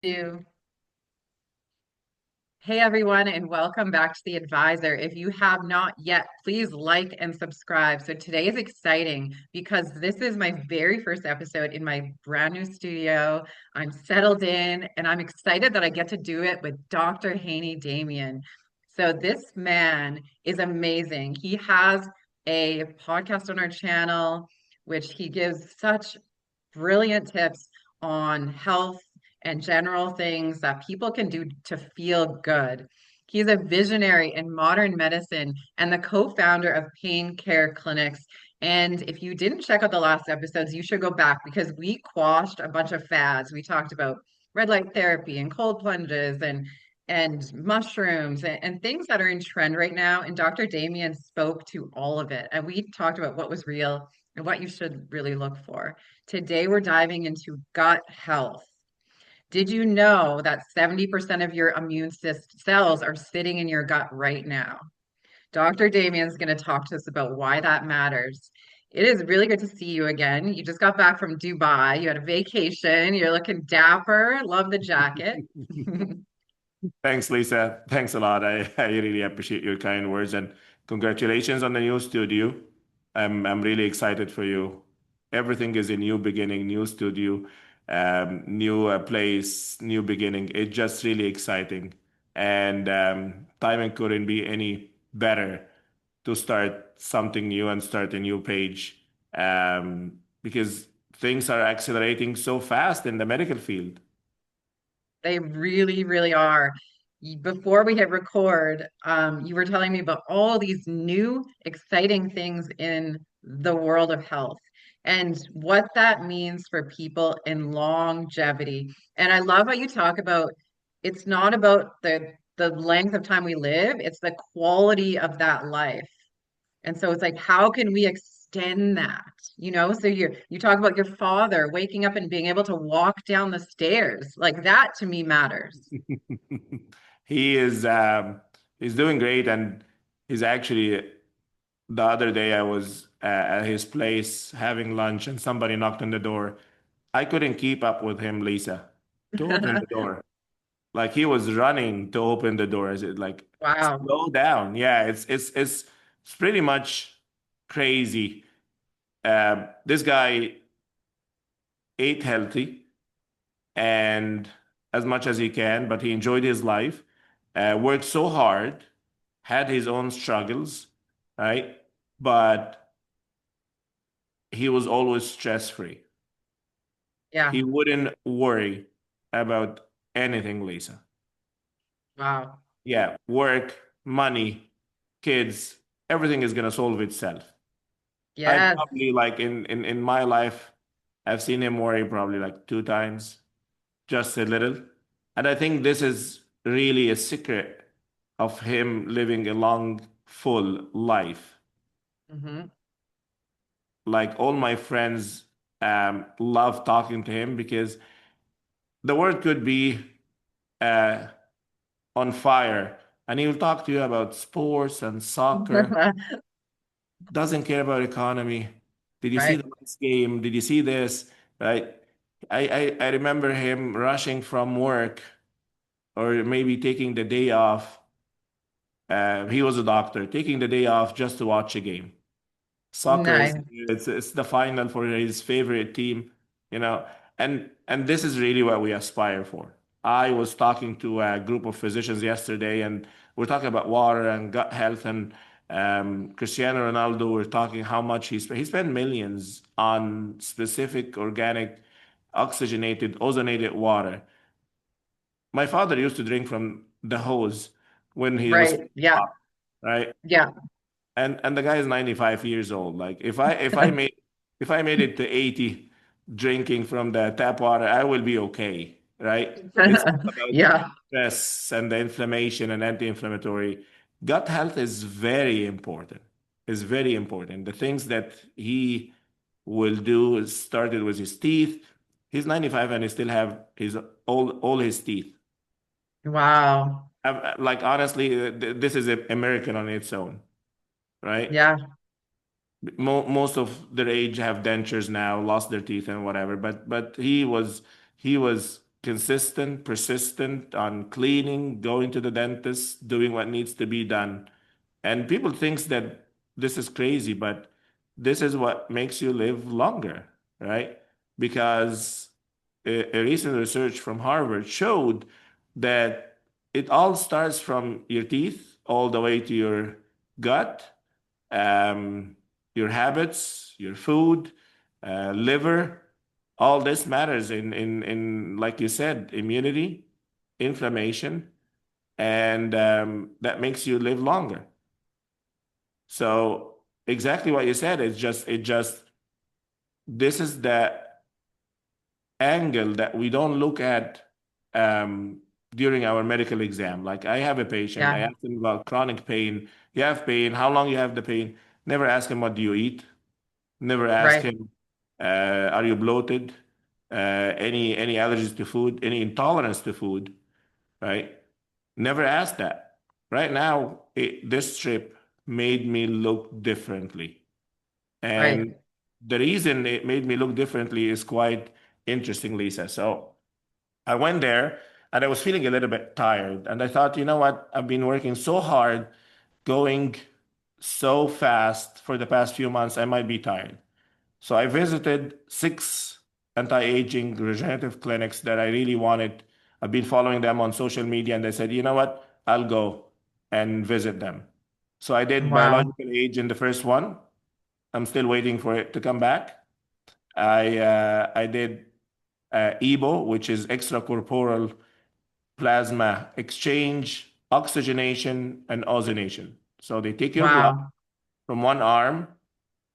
You. Hey everyone, and welcome back to The Advisor. If you have not yet, please like and subscribe. So today is exciting because this is my very first episode in my brand new studio. I'm settled in and I'm excited that I get to do it with Dr. Hany Demian. So this man is amazing. He has a podcast on our channel, which he gives such brilliant tips on health and general things that people can do to feel good. He's a visionary in modern medicine and the co-founder of Pain Care Clinics. And if you didn't check out the last episodes, you should go back because we quashed a bunch of fads. We talked about red light therapy and cold plunges and mushrooms and things that are in trend right now. And Dr. Damien spoke to all of it. And we talked about what was real and what you should really look for. Today, we're diving into gut health. Did you know that 70% of your cells are sitting in your gut right now? Dr. Damien's going to talk to us about why that matters. It is really good to see you again. You just got back from Dubai. You had a vacation. You're looking dapper. Love the jacket. Thanks, Lisa. Thanks a lot. I really appreciate your kind words and congratulations on the new studio. I'm really excited for you. Everything is a new beginning, new studio, new place, new beginning. It's just really exciting. And timing couldn't be any better to start something new and start a new page because things are accelerating so fast in the medical field. They really, really are. Before we hit record, you were telling me about all these new, exciting things in the world of health and what that means for people in longevity. And I love how you talk about it's not about the length of time we live, it's the quality of that life. And so it's like, how can we extend that? So you talk about your father waking up and being able to walk down the stairs. Like that to me matters. He is he's doing great, and he's actually the other day I was at his place having lunch, and somebody knocked on the door. I couldn't keep up with him, Lisa, to open the door. Like he was running to open the door. I said, like, Wow. slow down. Yeah, it's pretty much crazy. This guy ate healthy and as much as he can, but he enjoyed his life, worked so hard, had his own struggles, right? But he was always stress free. Yeah. He wouldn't worry about anything, Lisa. Wow. Yeah, work, money, kids, everything is gonna solve itself. I Yes. probably like in my life, I've seen him worry probably like two times, just a little. And I think this is really a secret of him living a long, full life. Hmm. Like all my friends love talking to him because the word could be uh, on fire, and he'll talk to you about sports and soccer. Doesn't care about economy. Did you see Right. the last game? Did you see this? Right? I remember him rushing from work or maybe taking the day off. He was a doctor, taking the day off just to watch a game. Soccer is Nice. it's the final for his favorite team, you know, and this is really what we aspire for. I was talking to a group of physicians yesterday, and we're talking about water and gut health, and Cristiano Ronaldo. We're talking how much he spent millions on specific organic, oxygenated, ozonated water. My father used to drink from the hose when he was Right. Yeah. up, right? Yeah. And the guy is 95 years old. Like if I made it to 80 drinking from the tap water, I will be okay, right? It's all about Yeah. stress and the inflammation and anti-inflammatory. Gut health is very important. Is very important. The things that he will do is started with his teeth. He's 95 and he still have his all his teeth. Wow. Like honestly, this is a American on its own, right? Yeah. Most of their age have dentures now, lost their teeth and whatever. But he was consistent, persistent on cleaning, going to the dentist, doing what needs to be done. And people thinks that this is crazy, but this is what makes you live longer, right? Because a recent research from Harvard showed that it all starts from your teeth all the way to your gut, um, your habits, your food, liver. All this matters in like you said, immunity, inflammation, and that makes you live longer. So exactly what you said. It just this is the angle that we don't look at during our medical exam. Like I have a patient, I Yeah, ask him about chronic pain. You have pain, how long you have the pain? Never ask him what do you eat. Never ask right, him, are you bloated? Any allergies to food, any intolerance to food, right? Never ask that. Right now, this trip made me look differently. right. And the reason it made me look differently is quite interesting, Lisa. So I went there and I was feeling a little bit tired. And I thought, you know what? I've been working so hard, going so fast for the past few months, I might be tired. So I visited 6 anti-aging regenerative clinics that I really wanted. I've been following them on social media, and they said, you know what? I'll go and visit them. So I did Wow, biological age in the first one. I'm still waiting for it to come back. I did EBO, which is extracorporeal plasma exchange, oxygenation, and ozonation. So they take your blood wow, from one arm,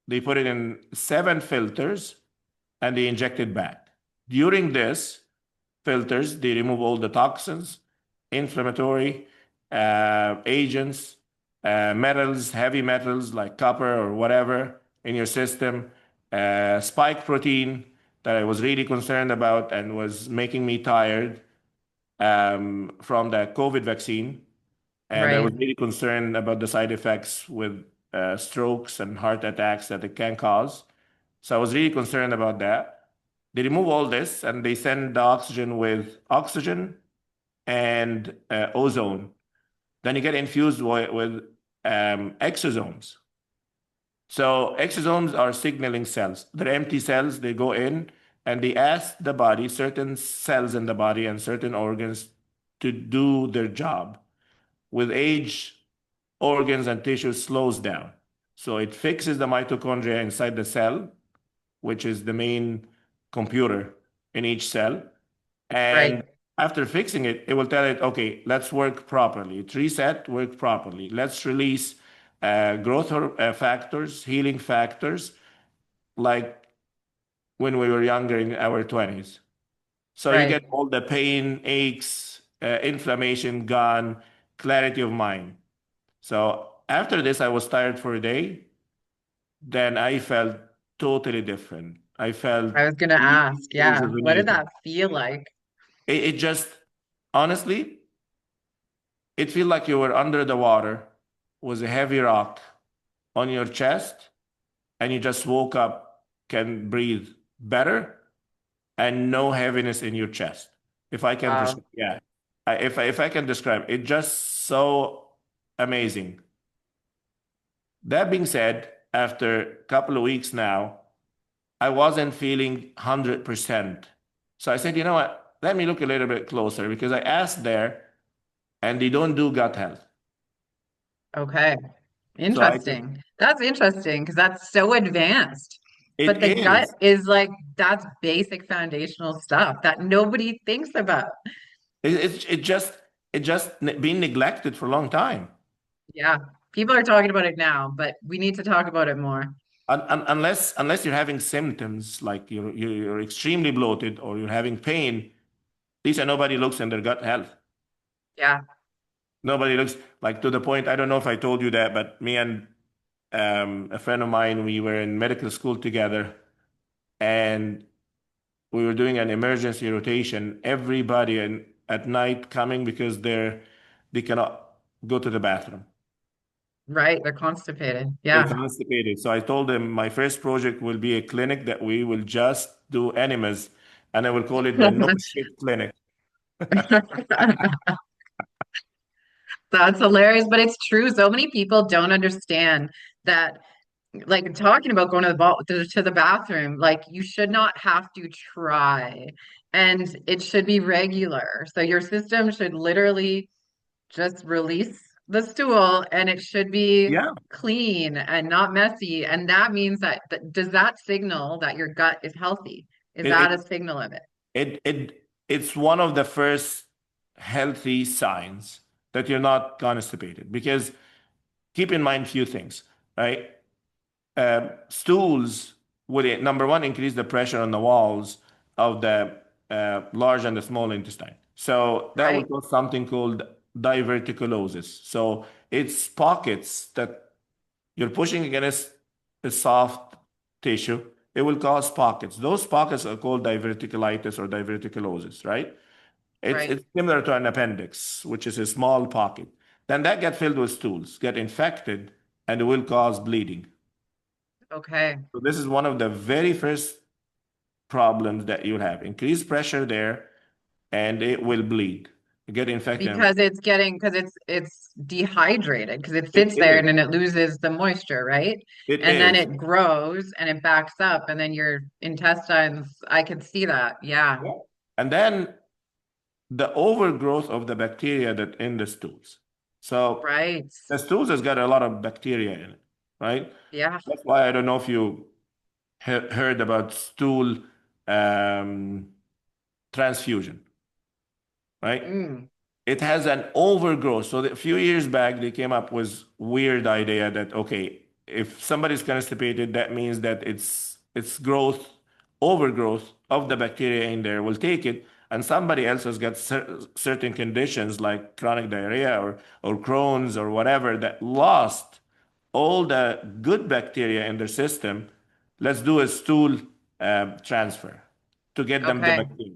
they put it in 7 filters, and they inject it back. During this filters, they remove all the toxins, inflammatory agents, metals, heavy metals like copper or whatever in your system, spike protein that I was really concerned about and was making me tired from the COVID vaccine. And I right, was really concerned about the side effects with strokes and heart attacks that it can cause. So I was really concerned about that. They remove all this and they send the oxygen with oxygen and ozone. Then you get infused with exosomes. So exosomes are signaling cells. They're empty cells. They go in and they ask the body, certain cells in the body and certain organs to do their job. With age, organs and tissues slows down. So it fixes the mitochondria inside the cell, which is the main computer in each cell. right, And after fixing it, it will tell it, okay, let's work properly. It's reset, work properly. Let's release growth factors, healing factors, like when we were younger in our 20s. So you right. get all the pain, aches, inflammation gone, clarity of mind. So after this, I was tired for a day. Then I felt totally different. I felt I was gonna really ask, yeah, what did rejuvenated. that feel like? It just, honestly, it felt like you were under the water, was a heavy rock on your chest, and you just woke up, can breathe better, and no heaviness in your chest. If I can, Wow, yeah, if I can describe it, just so amazing. That being said, after a couple of weeks now, I wasn't feeling 100%. So I said, you know what? Let me look a little bit closer because I asked there and they don't do gut health. okay. So I could, Interesting. That's interesting because that's so advanced. it But the gut is. is like that's basic foundational stuff that nobody thinks about. It just been neglected for a long time. Yeah. People are talking about it now, but we need to talk about it more. Unless you're having symptoms like you're extremely bloated or you're having pain, Lisa, nobody looks in their gut health. Yeah. Nobody looks like to the point. I don't know if I told you that, but me and a friend of mine, we were in medical school together, and we were doing an emergency rotation. Everybody at night coming because they cannot go to the bathroom. Right. They're constipated. They're Yeah. constipated. So I told them my first project will be a clinic that we will just do enemas and I will call it the no shit clinic. That's hilarious, but it's true. So many people don't understand that, like talking about going to to the bathroom, like you should not have to try, and it should be regular. So your system should literally just release the stool, and it should be Yeah, clean and not messy. And that means does that signal that your gut is healthy? Is it that a it signal of it? it's one of the first healthy signs that you're not constipated, because keep in mind a few things, right? Stools would, number one, increase the pressure on the walls of the large and the small intestine. So that will Right? cause something called diverticulosis. So it's pockets that you're pushing against a soft tissue. It will cause pockets. Those pockets are called diverticulitis or diverticulosis, right? Right. It's similar to an appendix, which is a small pocket. Then that get filled with stools, get infected, and it will cause bleeding. Okay. So this is one of the very first problems that you'll have. Increased pressure there, and it will bleed. You get infected. Because it's dehydrated because it It sits there is. and then it loses the moisture, right? It And then is. it grows and it backs up, and then your intestines, I could see that. Yeah. Yeah. And then the overgrowth of the bacteria that in the stools. So Right. the stools has got a lot of bacteria in it, right? Yeah. That's why I don't know if you heard about stool um, transfusion, right? Mm. It has an overgrowth. So a few years back, they came up with weird idea that, okay, if somebody's constipated, that means that it's growth, overgrowth of the bacteria in there will take it, and somebody else has got certain conditions like chronic diarrhea or Crohn's or whatever that lost all the good bacteria in their system. Let's do a stool transfer to get them the Okay. bacteria.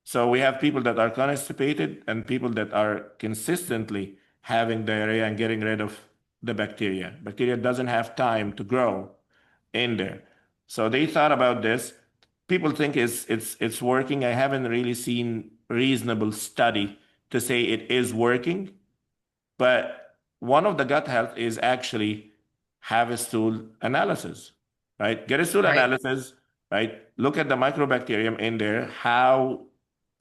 So we have people that are constipated and people that are consistently having diarrhea and getting rid of the bacteria. Bacteria doesn't have time to grow in there. So they thought about this. People think it's working. I haven't really seen reasonable study to say it is working, but one of the gut health is actually have a stool analysis, right? Get a stool Right. analysis, right? Look at the microbacterium in there, how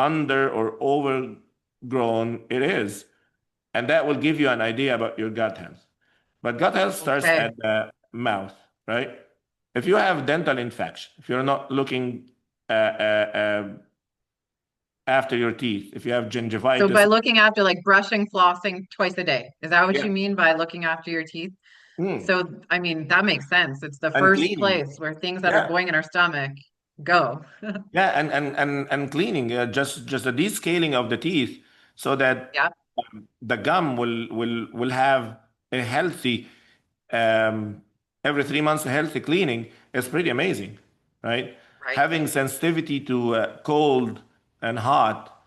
under or overgrown it is. And that will give you an idea about your gut health. But gut health starts Okay. at the mouth, right? If you have dental infection, if you're not looking after your teeth, if you have So by gingivitis, looking after, like brushing, flossing twice a day, is that what yeah, you mean by looking after your teeth? mm. So, I mean, that makes sense. It's the And first cleaning, place where things that are yeah. going in our stomach go. Yeah, and cleaning, just a descaling of the teeth so that Yeah. the gum will have a healthy um, every 3 months a healthy cleaning is pretty amazing, right? Right. Having sensitivity to cold and hot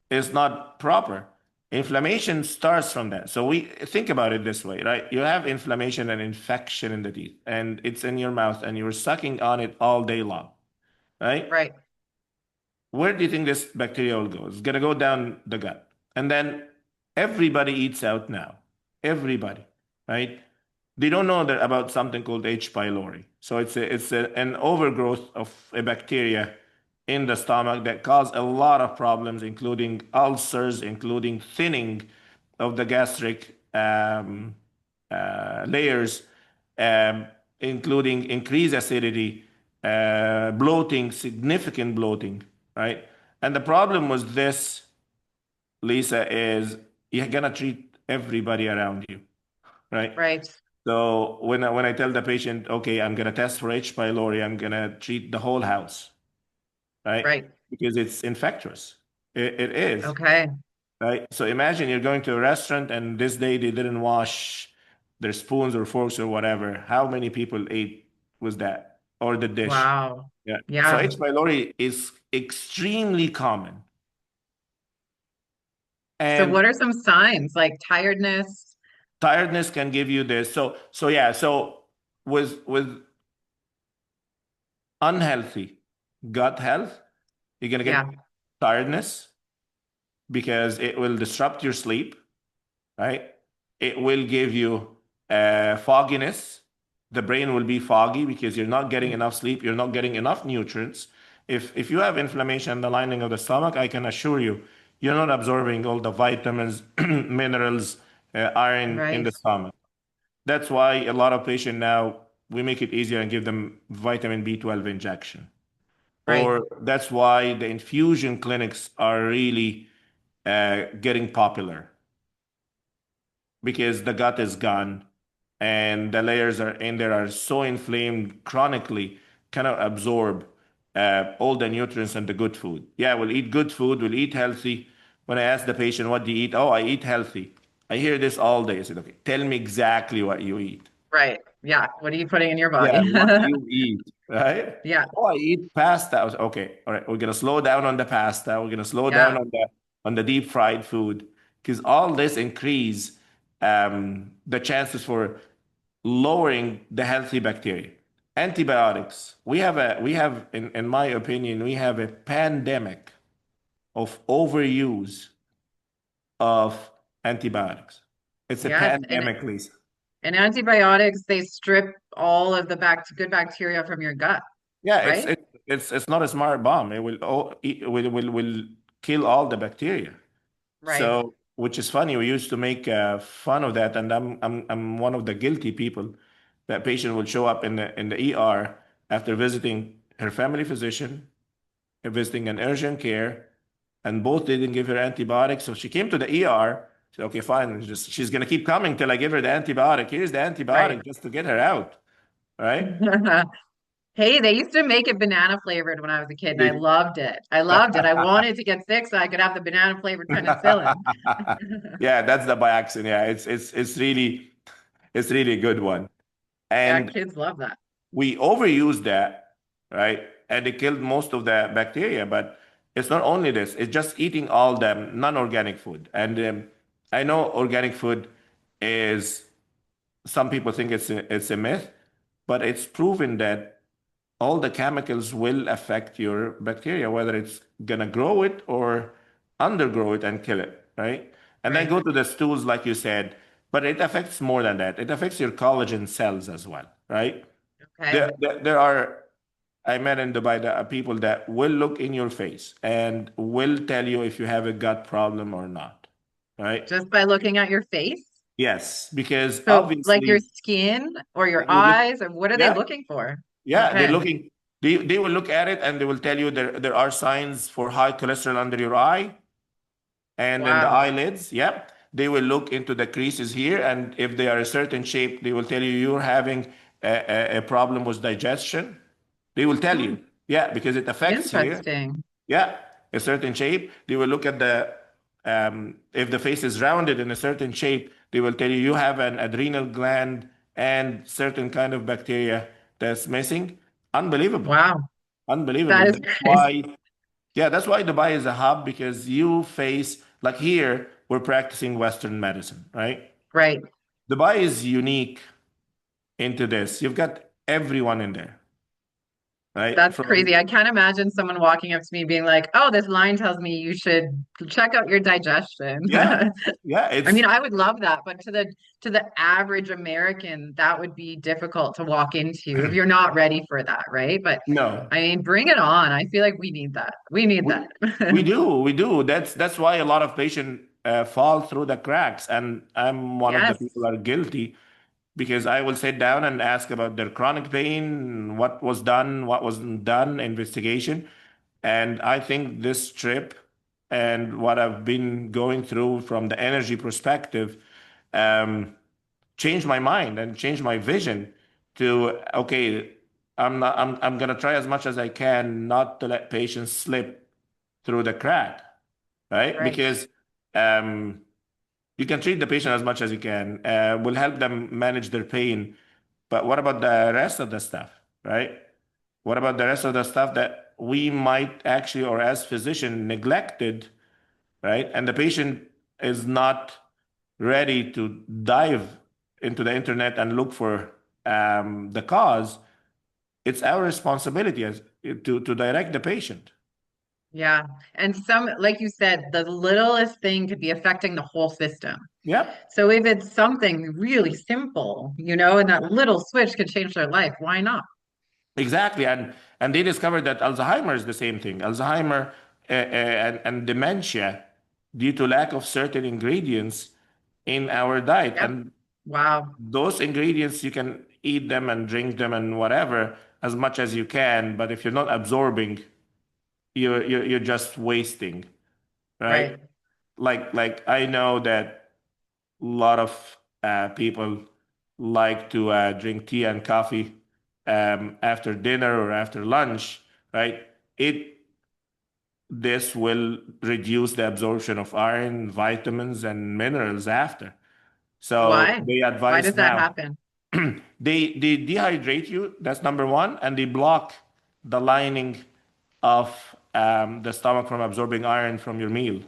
is not proper. Inflammation starts from that. So we think about it this way, right? You have inflammation and infection in the teeth, and it's in your mouth, and you're sucking on it all day long, right? Right. Where do you think this bacteria will go? It's going to go down the gut. And then everybody eats out now. Everybody, right? They don't know that about something called H. pylori. So an overgrowth of a bacteria in the stomach that cause a lot of problems, including ulcers, including thinning of the gastric layers, um, including increased acidity, bloating, significant bloating, right? And the problem with this, Lisa, is you're gonna treat everybody around you, right? Right. So when I tell the patient, okay, I'm gonna test for H. pylori, I'm gonna treat the whole house, right? Right. Because it's infectious. It is. Okay. Right? So imagine you're going to a restaurant and this day they didn't wash their spoons or forks or whatever. How many people ate with that or the dish? Wow. Yeah. So Yeah. H. pylori is extremely common. So And what are some signs like tiredness? tiredness can give you this. So yeah, so with unhealthy gut health, You're going to get Yeah, tiredness because it will disrupt your sleep, right? It will give you fogginess. The brain will be foggy because you're not getting enough sleep, you're not getting enough nutrients. If you have inflammation in the lining of the stomach, I can assure you, you're not absorbing all the vitamins, minerals, iron in right, the stomach. That's why a lot of patients now, we make it easier and give them vitamin B12 injection. right, Or that's why the infusion clinics are really getting popular because the gut is gone and the layers are in there are so inflamed chronically, cannot absorb all the nutrients and the good food. Yeah, we'll eat good food, we'll eat healthy. When I ask the patient, what do you eat? Oh, I eat healthy. I hear this all day. I said, okay, tell me exactly what you eat. right. Yeah. What are you putting in your Yeah, body? what do you eat? Right? Yeah, Oh, I eat pasta. I was, okay, all right. We're gonna slow down on the pasta. We're gonna slow down yeah, on the deep fried food because all this increase the chances for lowering the healthy bacteria. Antibiotics. We have in my opinion, we have a pandemic of overuse of antibiotics. It's a yes. pandemic, Lisa. And antibiotics, they strip all of the good bacteria from your gut, Yeah, right? it's not a smart bomb. It will will kill all the bacteria. Right, So, which is funny, we used to make fun of that, and I'm one of the guilty people. That patient will show up in the ER after visiting her family physician, visiting an urgent care, and both didn't give her antibiotics. So she came to the ER. Said, okay, fine. She's gonna keep coming till I give her the antibiotic. Here's the right. antibiotic just to get her out. Right? Hey, they used to make it banana flavored when I was a kid, and I Did- loved it. I loved it. I wanted to get sick so I could have the banana flavored penicillin. Yeah, that's the Biaxin. Yeah, it's really a good one. Yeah, And kids love that. we overuse that, right? And it killed most of the bacteria. But it's not only this, it's just eating all the non-organic food. And I know organic food is, some people think it's a myth, but it's proven that all the chemicals will affect your bacteria, whether it's gonna grow it or undergrow it and kill it, right? And then Right. go to the stools, like you said, but it affects more than that. It affects your collagen cells as well, right? Okay. There are, I met in Dubai, there are people that will look in your face and will tell you if you have a gut problem or not, right? Just by looking at your face? Yes, because So, like your obviously, skin or your you look, eyes, or what are they yeah, looking for? yeah, they're Okay. looking, they will look at it and they will tell you there are signs for high cholesterol under your eye and in the Wow. eyelids. Yep. They will look into the creases here. And if they are a certain shape, they will tell you you're having a problem with digestion. They will tell Hmm. you. Yeah, because it affects here. Interesting. Yeah, a certain shape. They will look at the, if the face is rounded in a certain shape, they will tell you you have an adrenal gland and certain kind of bacteria that's missing. Unbelievable. Wow. Unbelievable. That is That's crazy. why, yeah, that's why Dubai is a hub because you face, like here, we're practicing Western medicine, right? Right. Dubai is unique into this. You've got everyone in there, right? That's From, crazy. I can't imagine someone walking up to me being like, "Oh, this line tells me you should check out your digestion." yeah, yeah, I mean, it's, I would love that, but to the average American, that would be difficult to walk into if you're not ready for that, right? But no, I mean, bring it on. I feel like we need that. We need we, that. we do. That's why a lot of patients fall through the cracks. And I'm one of the Yes, people that are guilty because I will sit down and ask about their chronic pain, what was done, what wasn't done, investigation. And I think this trip and what I've been going through from the energy perspective um, changed my mind and changed my vision to, okay, I'm gonna try as much as I can not to let patients slip through the crack, right? right, Because um, you can treat the patient as much as you can, will help them manage their pain. But what about the rest of the stuff, right? What about the rest of the stuff that we might actually, or as physician, neglected, right? And the patient is not ready to dive into the internet and look for the cause. It's our responsibility to direct the patient. Yeah. And some, like you said, the littlest thing could be affecting the whole system. Yep, So if it's something really simple, and that little switch could change their life, why not? exactly. And they discovered that Alzheimer is the same thing. Alzheimer and dementia due to lack of certain ingredients in our diet. Yep. And Wow. those ingredients, you can eat them and drink them and whatever as much as you can, but if you're not absorbing, you're just wasting, right? Right. Like I know that a lot of people like to drink tea and coffee after dinner or after lunch, right? It This will reduce the absorption of iron, vitamins, and minerals after. So Why? they Why advise does that now. happen? They dehydrate you. That's number one, and they block the lining of the stomach from absorbing iron from your meal,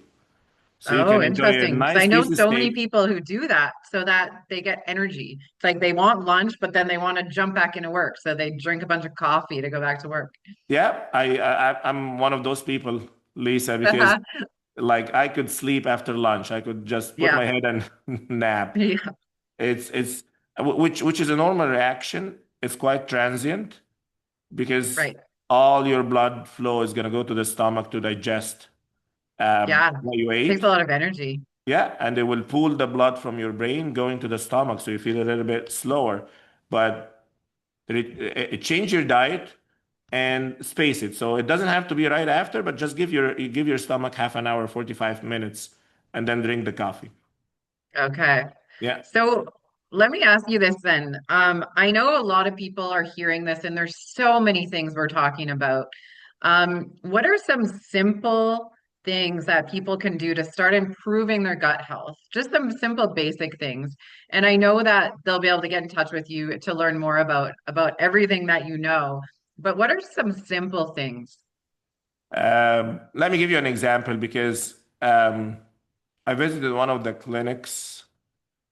so you Oh, can enjoy a interesting. Because I nice know piece of so many steak. people who do that so that they get energy. It's like they want lunch, but then they want to jump back into work. So they drink a bunch of coffee to go back to work. Yeah, I'm one of those people, Lisa, because like I could sleep after lunch. I could just put Yeah. my head and nap. Yeah. It's which is a normal reaction. It's quite transient because Right. all your blood flow is gonna go to the stomach to digest Yeah. what you Takes a ate. lot of energy. Yeah, and they will pull the blood from your brain going to the stomach, so you feel a little bit slower. But change your diet and space it. So it doesn't have to be right after, but just give your stomach half an hour, 45 minutes, and then drink the coffee. Okay. Yeah. So let me ask you this then. I know a lot of people are hearing this, and there's so many things we're talking about. What are some simple things that people can do to start improving their gut health? Just some simple basic things. And I know that they'll be able to get in touch with you to learn more about everything that you know. But what are some simple things? Let me give you an example because I visited one of the clinics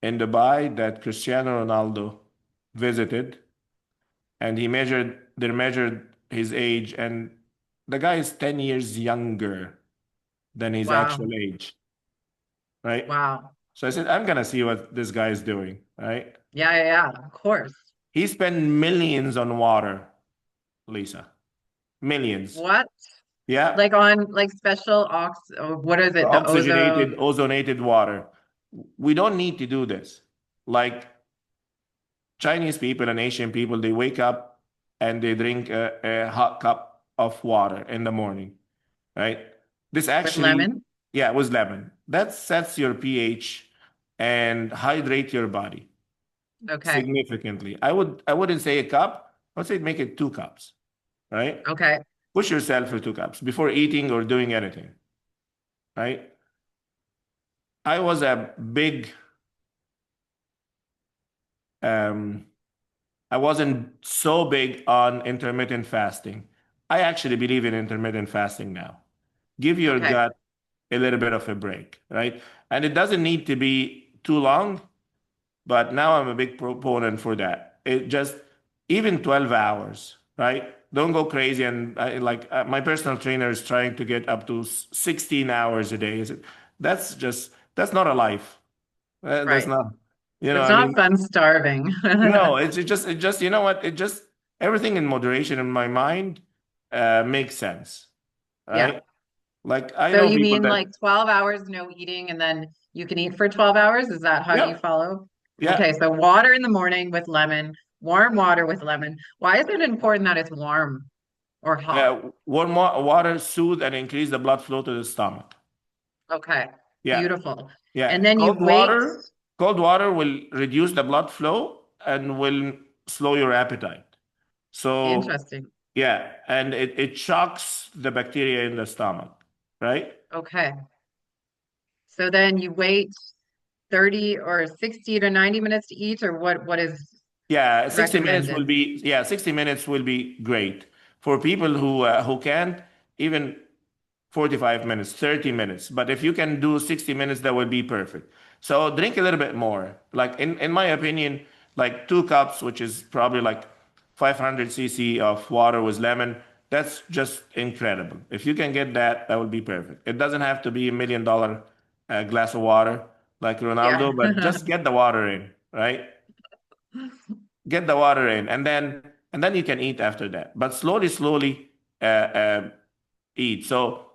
in Dubai that Cristiano Ronaldo visited, and they measured his age, and the guy is 10 years younger than his actual Wow. age, right? Wow. So I said, I'm gonna see what this guy is doing, right? Yeah, yeah, yeah, of course. He spent millions on water, Lisa. Millions. What? Yeah. Like on like special what is it? The Oxygenated, ozone. ozonated water. We don't need to do this. Like Chinese people and Asian people, they wake up and they drink a hot cup of water in the morning, right? This With actually, lemon? yeah, with lemon. That sets your pH and hydrate your body Okay. significantly. I wouldn't say a cup. I would say make it 2 cups, right? Okay. Push yourself for 2 cups before eating or doing anything, right? I was a big um, I wasn't so big on intermittent fasting. I actually believe in intermittent fasting now. Give your Okay. gut a little bit of a break, right? And it doesn't need to be too long, but now I'm a big proponent for that. It just even 12 hours, right? Don't go crazy. And my personal trainer is trying to get up to 16 hours a day. That's not a life. That's Right. not, It's I not mean, fun starving. no, it just, you know what? It just, everything in moderation in my mind makes sense, Yeah. right? Like I So know you people mean that, like 12 hours no eating and then you can eat for 12 hours? Is that how you yeah, follow? yeah, Okay, so water in the morning with lemon, warm water with lemon. Why is it important that it's warm or hot? warm water soothe and increase the blood flow to the stomach. Okay. Yeah, Beautiful. yeah. And then you wait. Cold water will reduce the blood flow and will slow your appetite. So, Interesting. yeah, and it shocks the bacteria in the stomach, right? Okay. So then you wait 30 or 60 to 90 minutes to eat, or what is Yeah, 60 minutes will recommended? be, yeah, 60 minutes will be great. For people who can't, even 45 minutes, 30 minutes. But if you can do 60 minutes, that would be perfect. So drink a little bit more. Like in my opinion, like 2 cups, which is probably like 500 cc of water with lemon, That's just incredible. If you can get that, that would be perfect. It doesn't have to be $1 million glass of water like Ronaldo, but Yeah. just get the water in, right? Get the water in, and then you can eat after that. But slowly, slowly eat. So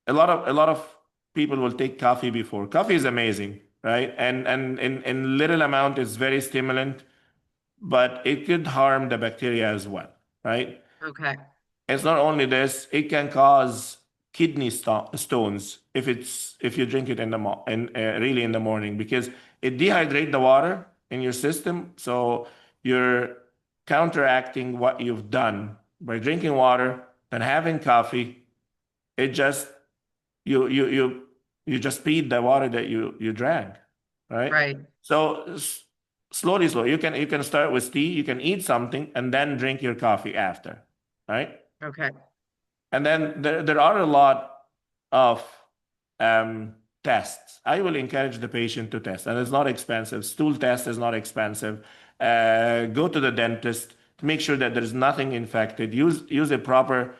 a lot of people will take coffee before. Coffee is amazing, right? And in little amount, it's very stimulant, but it could harm the bacteria as well, right? Okay. It's not only this, it can cause kidney stones if you drink it in the really in the morning because it dehydrates the water in your system. So you're counteracting what you've done by drinking water and having coffee. It just you you you you just feed the water that you drank, right? Right. So slowly, you can start with tea. You can eat something and then drink your coffee after, right? Okay. And then there are a lot of tests. I will encourage the patient to test, and it's not expensive. Stool test is not expensive. Go to the dentist to make sure that there's nothing infected. Use a proper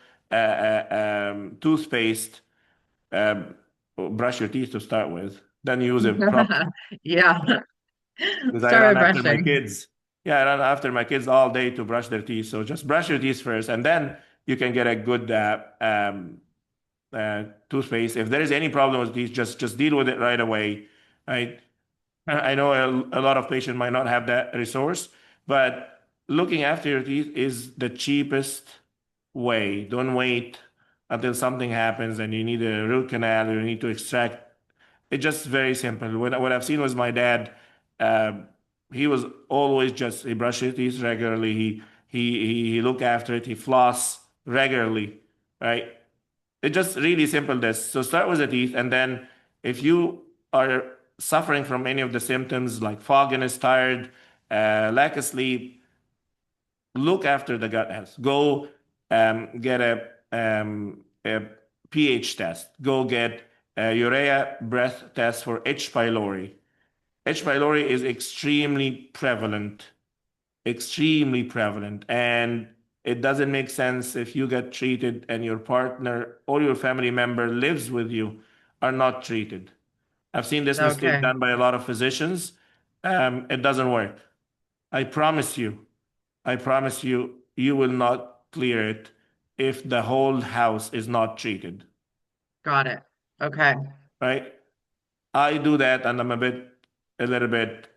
toothpaste. Um, Brush your teeth to start with. Then use a proper Yeah. because I Start run with after my brushing. kids. Yeah, I run after my kids all day to brush their teeth. So just brush your teeth first, and then you can get a good toothpaste. If there is any problem with teeth, just deal with it right away. Right? I know a lot of patients might not have that resource, but looking after your teeth is the cheapest way. Don't wait until something happens and you need a root canal or you need to extract. It's just very simple. What I've seen was my dad. Um, he was always just he brushed his teeth regularly. He looked after it. He floss regularly, right? It's just really simple this. So start with the teeth, and then if you are suffering from any of the symptoms like fogginess, tired, lack of sleep, look after the gut health. Go get a pH test. Go get a urea breath test for H. pylori. H. pylori is extremely prevalent, and it doesn't make sense if you get treated and your partner or your family member lives with you are not treated. I've seen this mistake Okay. done by a lot of physicians. It doesn't work. I promise you, I promise you, you will not clear it if the whole house is not treated, Got it. Okay. right? I do that and I'm a little bit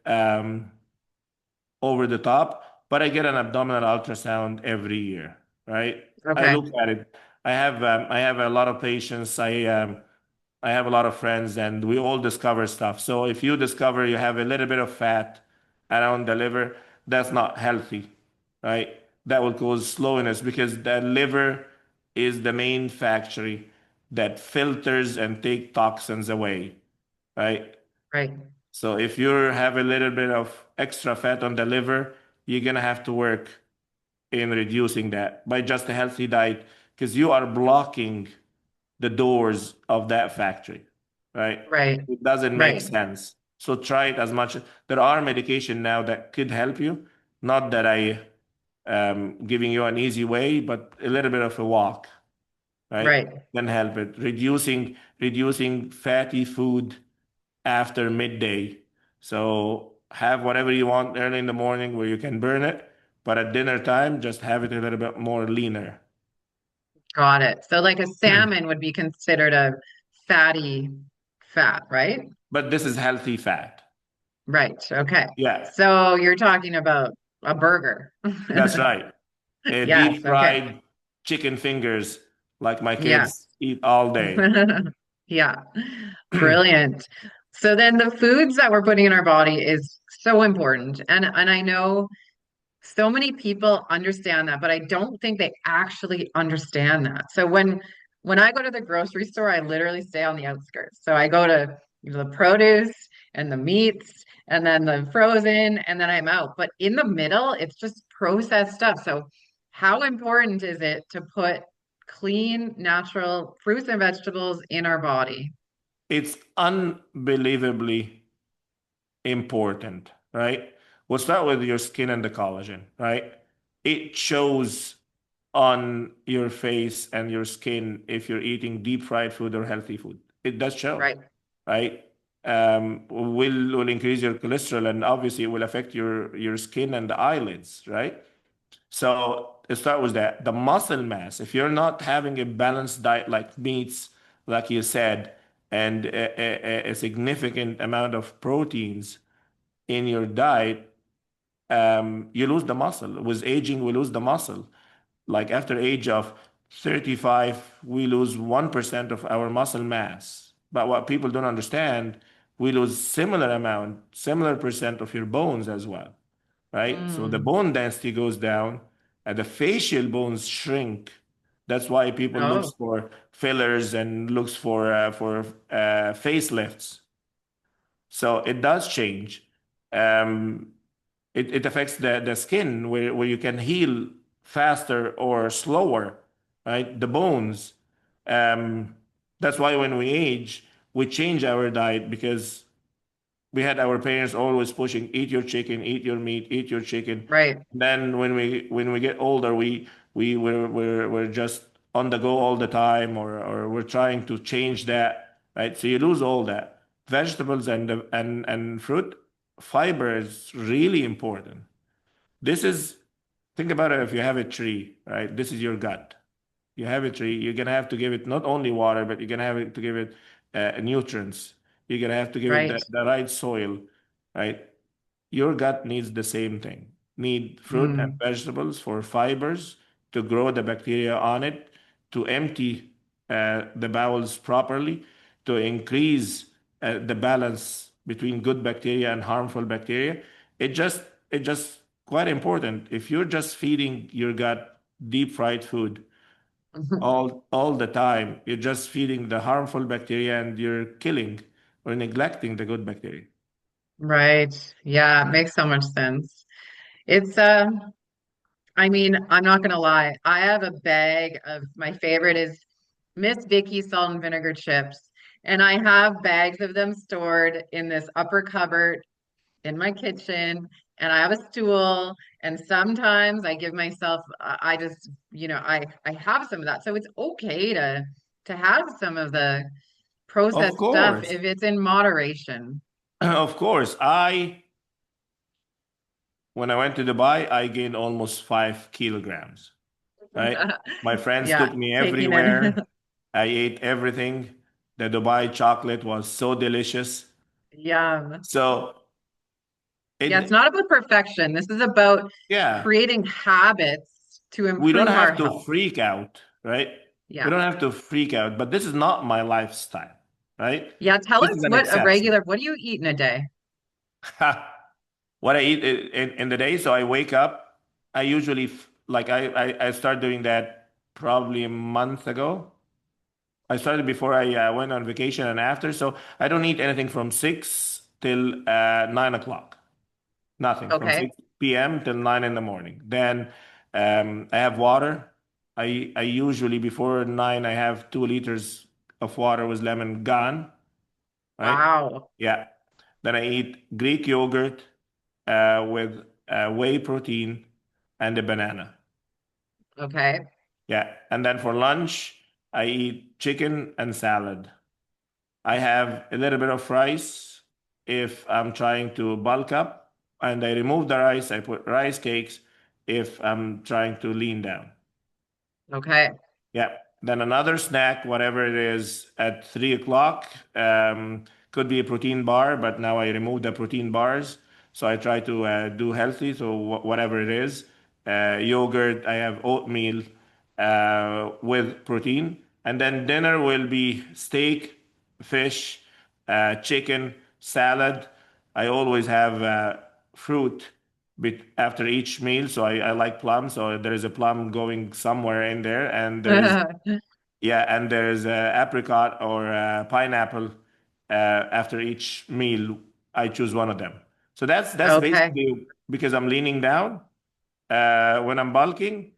over the top, but I get an abdominal ultrasound every year, right? I Okay. look at it. I have a lot of patients. I have a lot of friends, and we all discover stuff. So if you discover you have a little bit of fat around the liver, that's not healthy, right? That will cause slowness because the liver is the main factory that filters and take toxins away, right? Right. So if you have a little bit of extra fat on the liver, you're gonna have to work in reducing that by just a healthy diet because you are blocking the doors of that factory, right? Right. It doesn't make Right. sense. So try it as much. There are medication now that could help you. Not that I giving you an easy way, but a little bit of a walk, right? Right. Can help it. Reducing fatty food after midday. So have whatever you want early in the morning where you can burn it, but at dinner time, just have it a little bit more leaner. Got it. So like a salmon would be considered a fatty fat, right? But this is healthy fat. Right. Okay. Yeah, So you're talking about a burger. that's right. Yes. Deep Okay. fried chicken fingers like my kids Yes. eat all day. Yeah. Brilliant. So then the foods that we're putting in our body is so important. And I know so many people understand that, but I don't think they actually understand that. So when I go to the grocery store, I literally stay on the outskirts. So I go to the produce and the meats and then the frozen and then I'm out. But in the middle, it's just processed stuff. So how important is it to put clean, natural fruits and vegetables in our body? It's unbelievably important, right? We'll start with your skin and the collagen, right? It shows on your face and your skin if you're eating deep fried food or healthy food. It does show, Right. right? Will increase your cholesterol, and obviously it will affect your skin and the eyelids, right? So it start with that. The muscle mass. If you're not having a balanced diet like meats, like you said, and a significant amount of proteins in your diet, you lose the muscle. With aging, we lose the muscle. Like after age of 35, we lose 1% of our muscle mass. But what people don't understand, we lose similar amount, similar percent of your bones as well, right? So the Mm. bone density goes down and the facial bones shrink. That's why people look Oh, for fillers and looks for facelifts. So it does change. Um, it affects the skin where you can heal faster or slower, right? The bones. Um, that's why when we age, we change our diet because we had our parents always pushing, eat your chicken, eat your meat, eat your chicken. right. Then when we get older, we're just on the go all the time, or we're trying to change that, right? So you lose all that. Vegetables and fruit, fiber is really important. This is Think about it. If you have a tree, right? This is your gut. You have a tree, you're gonna have to give it not only water, but you're gonna have to give it nutrients. You're gonna have to give it Right. the right soil, right? Your gut needs the same thing. Need fruit and Mm. vegetables for fibers to grow the bacteria on it, to empty the bowels properly, to increase the balance between good bacteria and harmful bacteria. It just quite important. If you're just feeding your gut deep fried food all the time, you're just feeding the harmful bacteria and you're killing or neglecting the good bacteria. Right. Yeah, it makes so much sense. It's I mean, I'm not gonna lie. I have a bag of my favorite is Miss Vicky salt and vinegar chips. And I have bags of them stored in this upper cupboard in my kitchen. And I have a stool. And sometimes I give myself I just, I have some of that. So it's okay to have some of the Of processed stuff course. if it's in moderation. Of course. When I went to Dubai, I gained almost 5 kilograms, right? My friends Yeah, took me taking it. everywhere. I ate everything. The Dubai chocolate was so delicious. Yum. So Yeah, it's it, not about perfection. This is about yeah, creating habits to we don't improve our have to health. freak out, right? We Yeah. don't have to freak out, but this is not my lifestyle, right? Yeah, tell This us is an exception. what do you eat in a day? What I eat in the day, so I wake up. I usually like I start doing that probably a month ago. I started before I went on vacation and after, so I don't eat anything from 6 till 9 o'clock. Nothing from Okay. 6 p.m. till 9 in the morning. Then I have water. I usually before 9 I have 2 liters of water with lemon gone, right? Wow. Yeah. Then I eat Greek yogurt with whey protein and a banana. Okay. Yeah. And then for lunch, I eat chicken and salad. I have a little bit of rice if I'm trying to bulk up, and I remove the rice. I put rice cakes if I'm trying to lean down. Okay. Yeah. Then another snack, whatever it is, at 3 o'clock. Could be a protein bar, but now I remove the protein bars. So I try to do healthy. So whatever it is, yogurt, I have oatmeal with protein. And then dinner will be steak, fish, chicken, salad. I always have fruit after each meal. So I like plum. So there is a plum going somewhere in there, and there's apricot or pineapple after each meal. I choose one of them. So that's Okay. basically because I'm leaning down. When I'm bulking,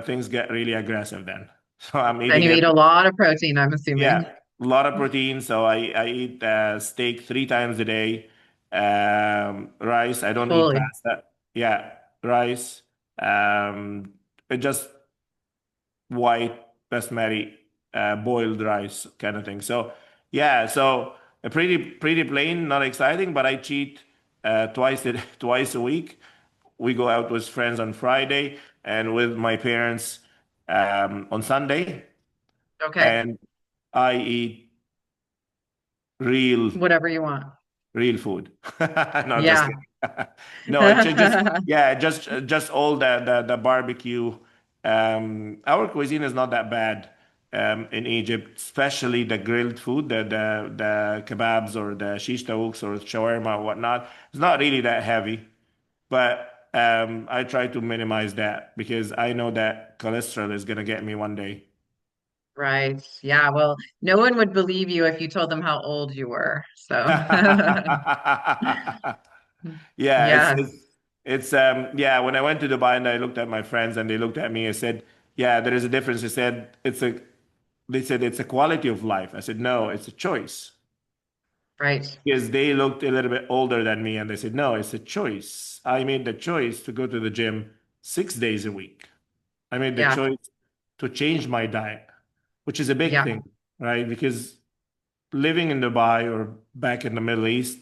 things get really aggressive then. So I'm Then eating you eat a every lot of protein, I'm yeah, assuming. a lot of protein. So I eat steak 3 times a day. Rice. I don't eat Holy. pasta. Yeah, rice. It just white basmati boiled rice kind of thing. So yeah, so a pretty plain, not exciting, but I cheat twice a week. We go out with friends on Friday and with my parents on Sunday, Okay. and I eat real Whatever you want. real food. No, just Yeah. kidding. No, it just yeah, just all the barbecue. Our cuisine is not that bad in Egypt, especially the grilled food, the kebabs or the shish tawuks or shawarma or whatnot. It's not really that heavy, but I try to minimize that because I know that cholesterol is gonna get me one day. Right. Yeah. Well, no one would believe you if you told them how old you were. So, Yeah, yes. yeah, when I went to Dubai and I looked at my friends and they looked at me, I said, "Yeah, there is a difference." They said it's a quality of life. I said, "No, it's a choice." Right. Because they looked a little bit older than me and they said, "No, it's a choice. I made the choice to go to the gym 6 days a week. I made the Yeah. choice to change my diet, which is a big Yeah. thing, right? Because living in Dubai or back in the Middle East,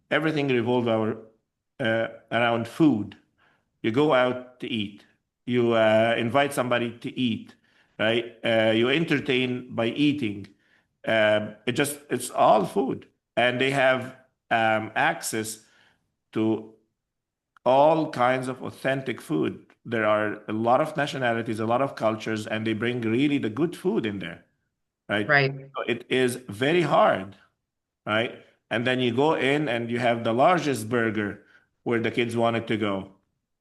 everything revolves around food. You go out to eat. You invite somebody to eat, right? You entertain by eating. It's all food, and they have access to all kinds of authentic food. There are a lot of nationalities, a lot of cultures, and they bring really the good food in there, right? Right. So it is very hard, right? And then you go in and you have the largest burger where the kids wanted to go.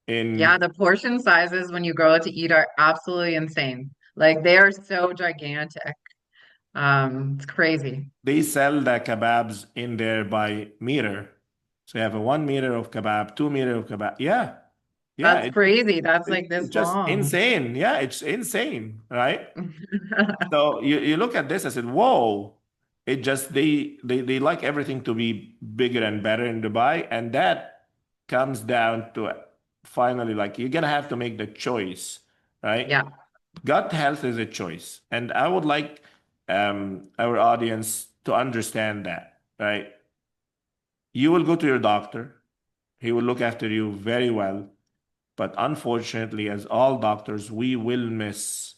Yeah. In The portion sizes when you go out to eat are absolutely insane. Like they are so gigantic. It's crazy. They sell the kebabs in there by meter. So you have a 1 meter of kebab, 2 meter of kebab. Yeah, yeah, That's crazy. That's like it's this just long. insane. Yeah, it's insane, right? So you look at this, I said, whoa. It just they like everything to be bigger and better in Dubai, and that comes down to finally like you're gonna have to make the choice, right? Yeah. Gut health is a choice, and I would like our audience to understand that, right? You will go to your doctor, he will look after you very well, but unfortunately, as all doctors, we will miss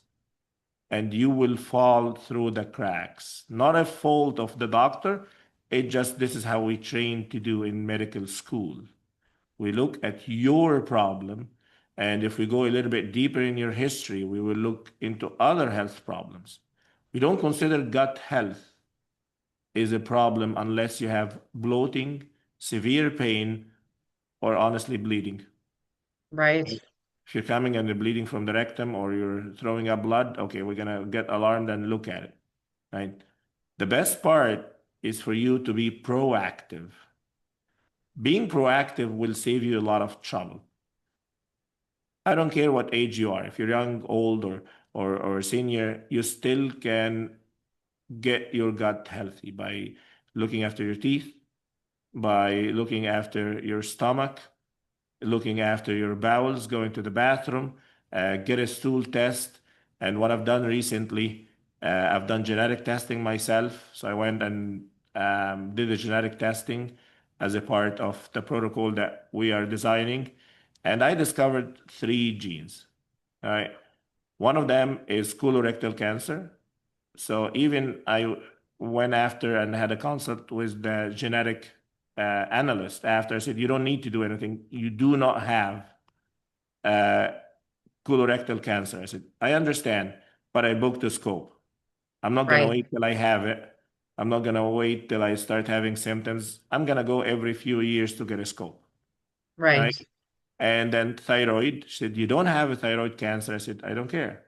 and you will fall through the cracks. Not a fault of the doctor. It just this is how we train to do in medical school. We look at your problem, and if we go a little bit deeper in your history, we will look into other health problems. We don't consider gut health is a problem unless you have bloating, severe pain, or honestly bleeding. Right. If you're coming and you're bleeding from the rectum or you're throwing up blood, okay, we're gonna get alarmed and look at it, right? The best part is for you to be proactive. Being proactive will save you a lot of trouble. I don't care what age you are. If you're young, old, or senior, you still can get your gut healthy by looking after your teeth, by looking after your stomach, looking after your bowels, going to the bathroom, get a stool test. And what I've done recently, I've done genetic testing myself. So I went and did the genetic testing as a part of the protocol that we are designing. And I discovered 3 genes. All right. One of them is colorectal cancer. So even I went after and had a consult with the genetic analyst after. I said, you don't need to do anything. You do not have uh, colorectal cancer. I said, I understand, but I booked a scope. I'm not going to Right. wait till I have it. I'm not going to wait till I start having symptoms. I'm going to go every few years to get a scope. Right. Right. And then thyroid, she said, you don't have a thyroid cancer. I said, I don't care,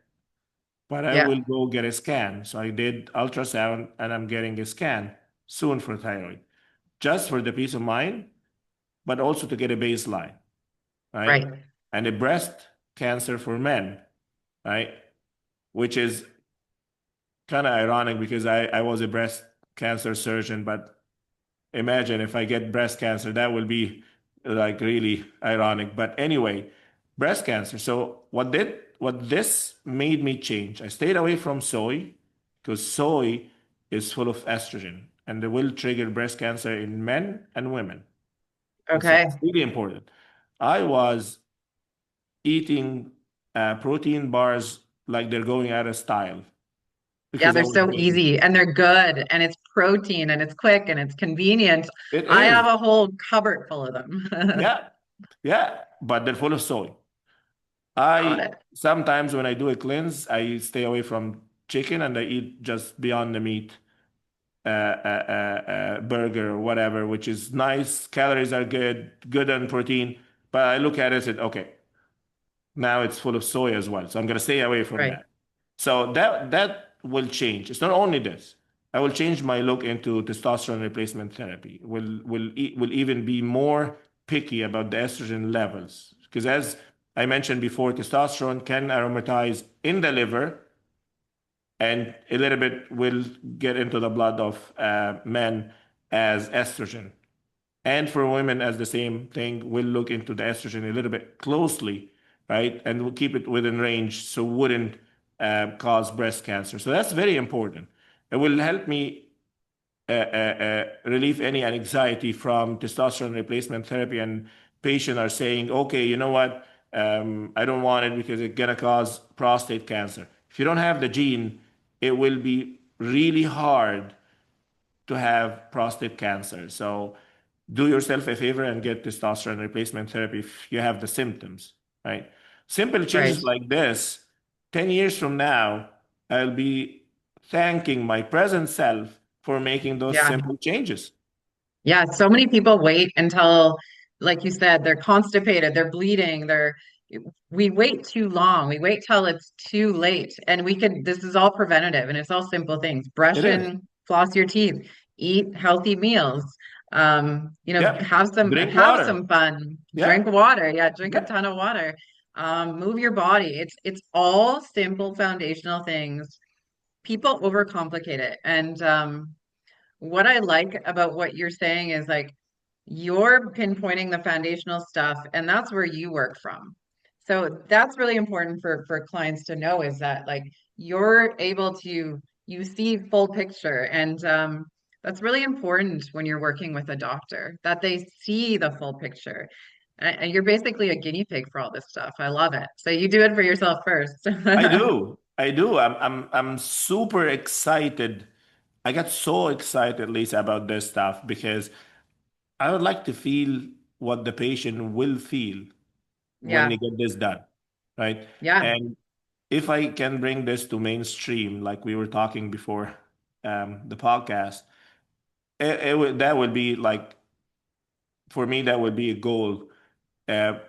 but I Yeah. will go get a scan. So I did ultrasound and I'm getting a scan soon for thyroid, just for the peace of mind, but also to get a baseline, right? Right. And a breast cancer for men, right? Which is kind of ironic because I was a breast cancer surgeon, but imagine if I get breast cancer, that will be like really ironic. But anyway, breast cancer. So what did what this made me change. I stayed away from soy because soy is full of estrogen and it will trigger breast cancer in men and women. And so it's Okay. really important. I was eating protein bars like they're going out of style Yeah, because I they're was so getting easy and they're good and it's protein and it's quick and it's convenient. it I have is. a whole cupboard full of them. Yeah. Yeah. But they're full of soy. Got I it. sometimes when I do a cleanse, I stay away from chicken and I eat just beyond the meat burger or whatever, which is nice. Calories are good, good on protein. But I look at it and said, okay, now it's full of soy as well. So I'm going to stay away from Right. that. So that will change. It's not only this. I will change my look into testosterone replacement therapy. Will even be more picky about the estrogen levels because as I mentioned before, testosterone can aromatize in the liver and a little bit will get into the blood of men as estrogen. And for women, as the same thing, we'll look into the estrogen a little bit closely, right? And we'll keep it within range so wouldn't cause breast cancer. So that's very important. It will help me relieve any anxiety from testosterone replacement therapy. And patients are saying, okay, you know what? I don't want it because it's gonna cause prostate cancer. If you don't have the gene, it will be really hard to have prostate cancer. So do yourself a favor and get testosterone replacement therapy if you have the symptoms, right? Simple Right. changes like this, 10 years from now, I'll be thanking my present self for making those Yeah. simple changes. Yeah. So many people wait until, like you said, they're constipated, they're bleeding, we wait too long. We wait till it's too late. And this is all preventative and it's all simple things. It Brush is. and floss your teeth, eat healthy meals. Yeah. Drink Have water. some fun, Yeah. drink water. Yeah, drink a Yeah. ton of water. Move your body. It's all simple foundational things. People overcomplicate it. And what I like about what you're saying is like you're pinpointing the foundational stuff, and that's where you work from. So that's really important for clients to know is that like you're able to you see full picture, and that's really important when you're working with a doctor that they see the full picture. And you're basically a guinea pig for all this stuff. I love it. So you do it for yourself first. I do. I do. I'm super excited. I got so excited, Lisa, about this stuff because I would like to feel what the patient will feel when they Yeah, get this done, right? yeah. And if I can bring this to mainstream, like we were talking before the podcast, that would be like, for me, that would be a goal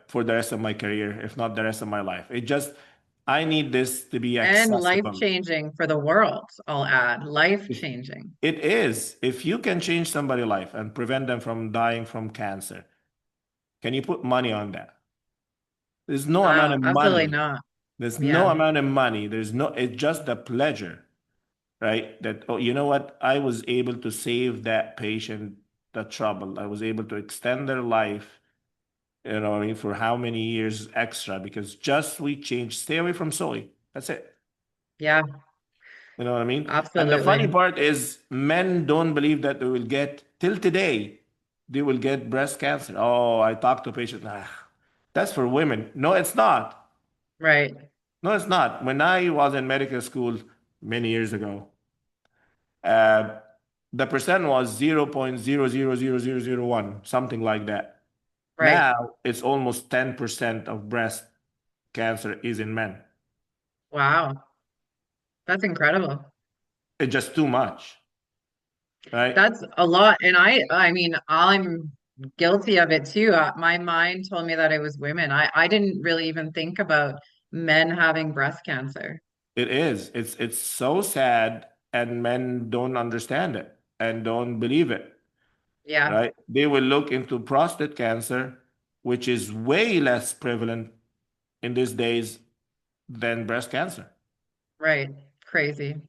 for the rest of my career, if not the rest of my life. I need this to be And life accessible. changing for the world, I'll add. Life If changing. it is, if you can change somebody's life and prevent them from dying from cancer, can you put money on that? There's no amount Wow, of absolutely money. not. There's no Yeah. amount of money. It's just the pleasure, right? That, oh, you know what? I was able to save that patient the trouble. I was able to extend their life, you know what I mean, for how many years extra because just we changed, stay away from soy. That's it. Yeah, You know what I mean? And the funny absolutely. part is men don't believe that they will get, till today, they will get breast cancer. Oh, I talked to a patient. That's for women. No, it's not. Right. No, it's not. When I was in medical school many years ago, uh, the percent was 0.000001, something like that. Right. Now it's almost 10% of breast cancer is in men. Wow. That's incredible. It's just too much, right? That's a lot. And I mean, I'm guilty of it too. My mind told me that it was women. I didn't really even think about men having breast cancer. It is. It's so sad, and men don't understand it and don't believe it, Yeah, right? They will look into prostate cancer, which is way less prevalent in these days than breast cancer, right. Crazy.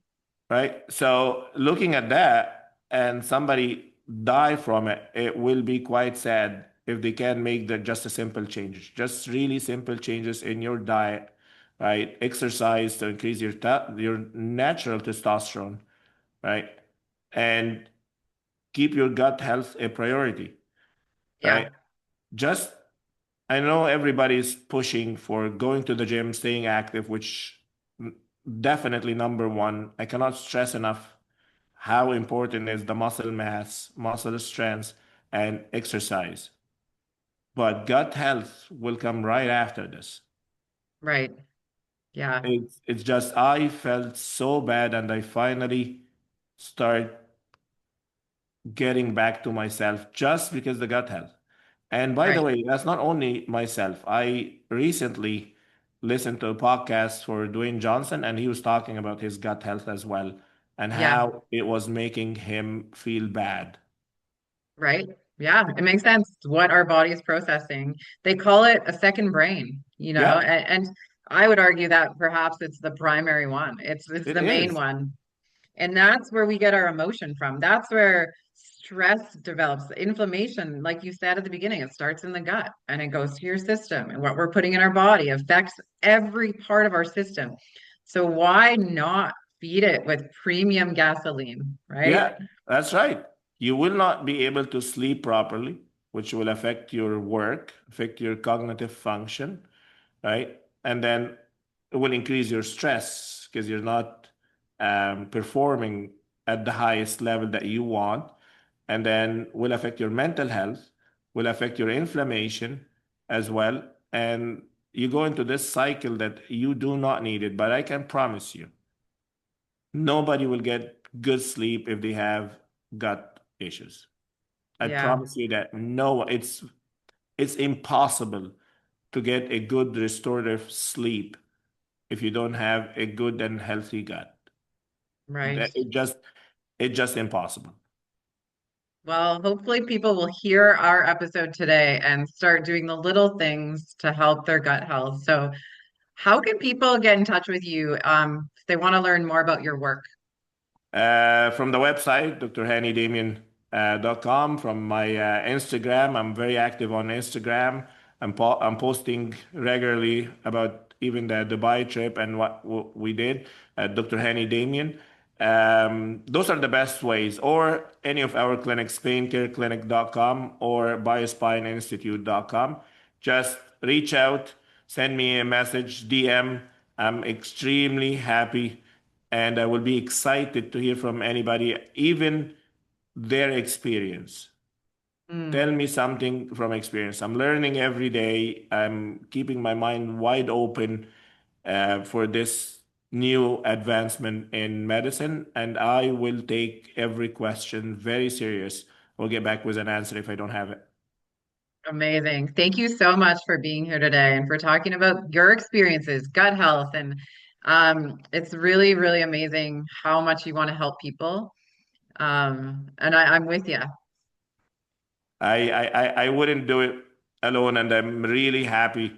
right? So looking at that and somebody die from it, it will be quite sad if they can make just a simple changes, just really simple changes in your diet, right? Exercise to increase your natural testosterone, right? And keep your gut health a priority, Yeah. right? Just I know everybody's pushing for going to the gym, staying active, which definitely number one. I cannot stress enough how important is the muscle mass, muscle strength, and exercise. But gut health will come right after this. Right. Yeah. It's just I felt so bad and I finally start getting back to myself just because the gut health. And by the Right. way, that's not only myself. I recently listened to a podcast for Dwayne Johnson, and he was talking about his gut health as well and Yeah. how it was making him feel bad. Right. Yeah. It makes sense what our body is processing. They call it a second brain, Yeah, and I would argue that perhaps it's the primary one. It's it the main is. one. And that's where we get our emotion from. That's where stress develops. Inflammation, like you said at the beginning, it starts in the gut and it goes to your system. And what we're putting in our body affects every part of our system. So why not feed it with premium gasoline, right? Yeah, that's right. You will not be able to sleep properly, which will affect your work, affect your cognitive function, right? And then it will increase your stress because you're not performing at the highest level that you want. And then will affect your mental health, will affect your inflammation as well. And you go into this cycle that you do not need it. But I can promise you, nobody will get good sleep if they have gut issues. I Yeah, promise you that no, it's impossible to get a good restorative sleep if you don't have a good and healthy gut. right. It's just impossible. Well, hopefully people will hear our episode today and start doing the little things to help their gut health. So, how can people get in touch with you if they want to learn more about your work? From the website, drhanydemian.com, from my Instagram, I'm very active on Instagram. I'm posting regularly about even the Dubai trip and what we did at Dr. Hany Demian. Those are the best ways, or any of our clinics, paincareclinic.com or biospineinstitute.com. Just reach out, send me a message, DM. I'm extremely happy and I will be excited to hear from anybody, even their experience. Tell Mm, me something from experience. I'm learning every day. I'm keeping my mind wide open for this new advancement in medicine, and I will take every question very serious. We'll get back with an answer if I don't have it. amazing. Thank you so much for being here today and for talking about your experiences, gut health, and it's really, really amazing how much you want to help people. And I'm with you. I wouldn't do it alone, and I'm really happy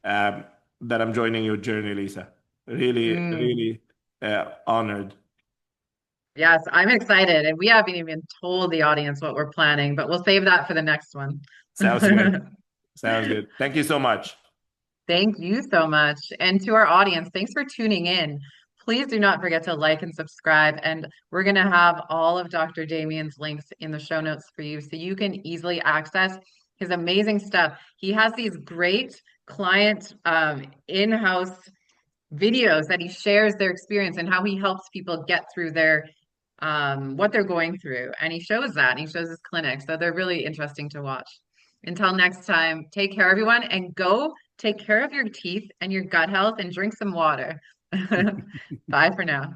um, that I'm joining your journey, Lisa. Really, Mm, really honored. yes, I'm excited, and we haven't even told the audience what we're planning, but we'll save that for the next one. Sounds good. Sounds good. Thank you so much. Thank you so much. And to our audience, thanks for tuning in. Please do not forget to like and subscribe. And we're going to have all of Dr. Damien's links in the show notes for you so you can easily access his amazing stuff. He has these great client in-house videos that he shares their experience and how he helps people get through their what they're going through. And he shows that and he shows his clinic. So they're really interesting to watch. Until next time, take care, everyone, and go take care of your teeth and your gut health and drink some water. Bye for now.